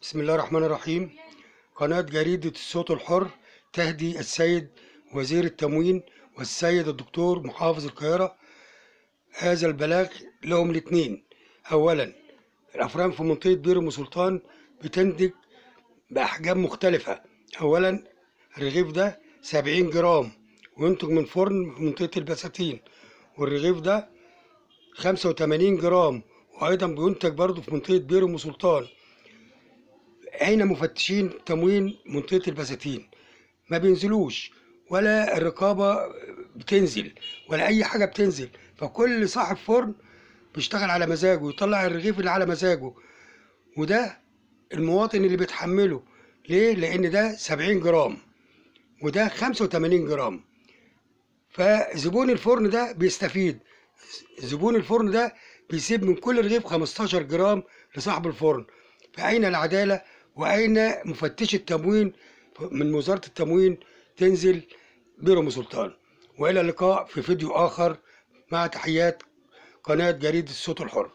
بسم الله الرحمن الرحيم. قناة جريدة الصوت الحر تهدي السيد وزير التموين والسيد الدكتور محافظ القاهرة هذا البلاغ لهم الاثنين. أولا، الأفران في منطقة بير أم سلطان بتنتج بأحجام مختلفة. أولا، الرغيف ده 70 جرام وينتج من فرن في منطقة البساتين، والرغيف ده 85 جرام وأيضا بينتج برضه في منطقة بير أم سلطان. أين مفتشين تموين منطقة البساتين؟ ما بينزلوش، ولا الرقابة بتنزل، ولا أي حاجة بتنزل. فكل صاحب فرن بيشتغل على مزاجه، يطلع الرغيف اللي على مزاجه، وده المواطن اللي بيتحمله. ليه؟ لأن ده 70 جرام وده 85 جرام. فزبون الفرن ده بيستفيد، زبون الفرن ده بيسيب من كل رغيف 15 جرام لصاحب الفرن. فأين العدالة؟ وأين مفتش التموين من وزارة التموين تنزل بير أم سلطان؟ وإلى اللقاء في فيديو آخر، مع تحيات قناة جريدة الصوت الحر.